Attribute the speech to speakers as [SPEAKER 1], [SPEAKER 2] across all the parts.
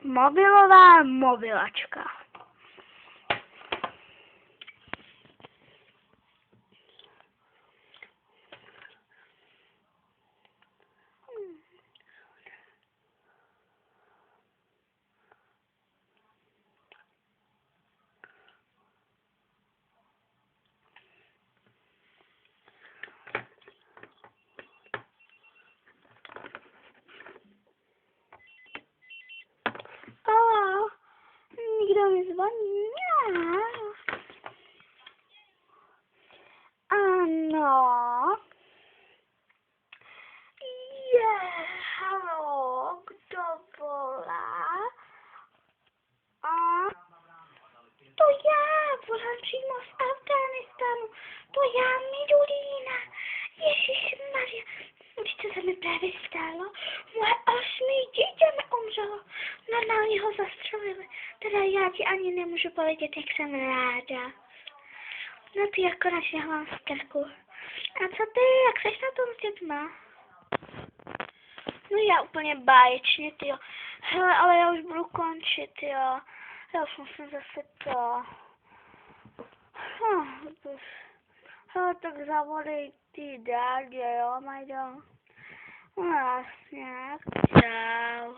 [SPEAKER 1] Mobilová mobilačka. Nikdo mi zvoní. Ano. Haló, kdo volá? To já, volám přímo z Afghánistánu. To já, Midulína. Ježišmarja, víš, co se mi právě stalo? Moje 8. dítě mi umřelo. Normálně ho zastřelili. Teda já ti ani nemůžu povědět, jak jsem ráda. No ty jako konečně hlám z krku. A co ty, jak seš na tom s dětma? No já úplně báječně, tyjo. Hele, ale já už budu končit, jo. Já už musím zase to. Hele, tak zavolej ty dádě, jo, Majdo. No jasně, čau.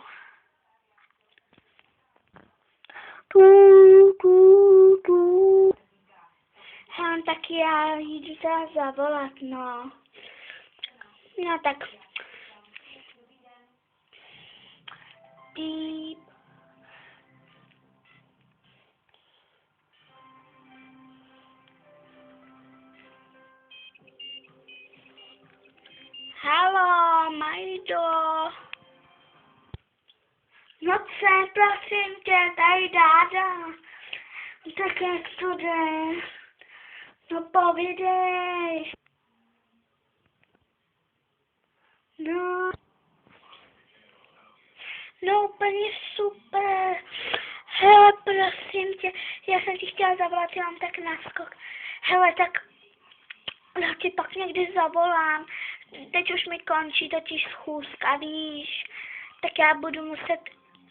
[SPEAKER 1] Hele, tak já jdu teda zavolat, no. No tak. Píp. Haló, Majdo. No co, prosím tě, tady dáda. Tak jak to jde? No povídej. No úplně super. Hele, prosím tě, já jsem ti chtěla zavolat, já mám tak naskok. Hele, tak já ti pak někdy zavolám. Teď už mi končí totiž schůzka, víš. Tak já budu muset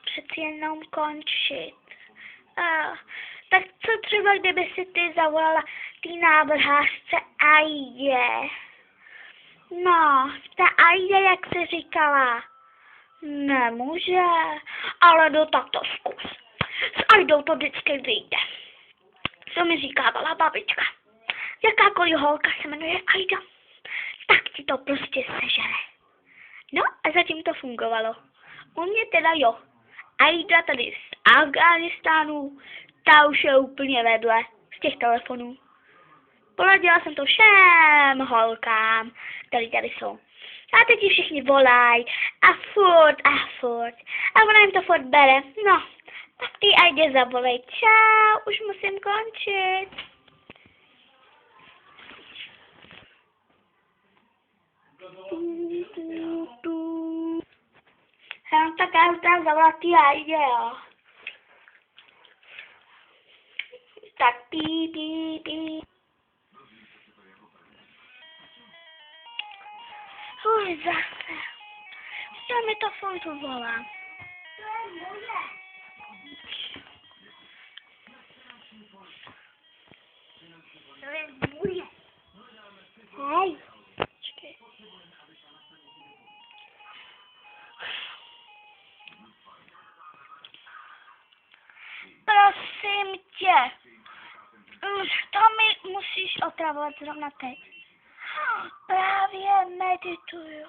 [SPEAKER 1] přeci jenom končit. Tak co třeba, kdyby si ty zavolala tý návrhářce Aidě? No, ta Aida, jak jsi říkala. Nemůže, ale no tak to zkus. S Aidou to vždycky vyjde. Co mi říkávala babička. Jakákoliv holka se jmenuje Aida, tak ti to prostě sežere. No a zatím to fungovalo. U mě teda jo. Aida tady z Afghánistánu, ta už je úplně vedle z těch telefonů. Poradila jsem to všem holkám, které tady jsou. A teď ji všichni volají a furt. A ona jim to furt bere. No, tak ty Aidě zavolej. Čau, už musím končit. Tak já už tam zavolat ty Aidě, jo. Tak pí. Zase. Co mi to furt volá? To je moje. Hej. Počkej. Prosím tě. To mi musíš otravovat zrovna teď. Právě medituju.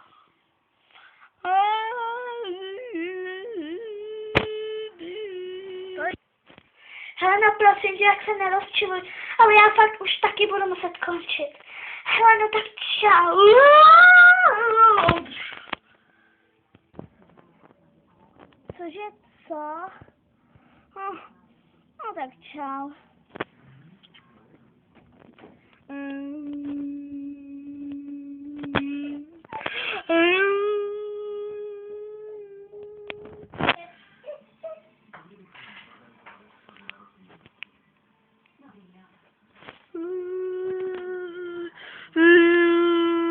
[SPEAKER 1] Hele, no prosím tě, jak se nerozčiluj, ale já fakt už taky budu muset končit. Hele, no tak čau. Cože, co? No tak čau.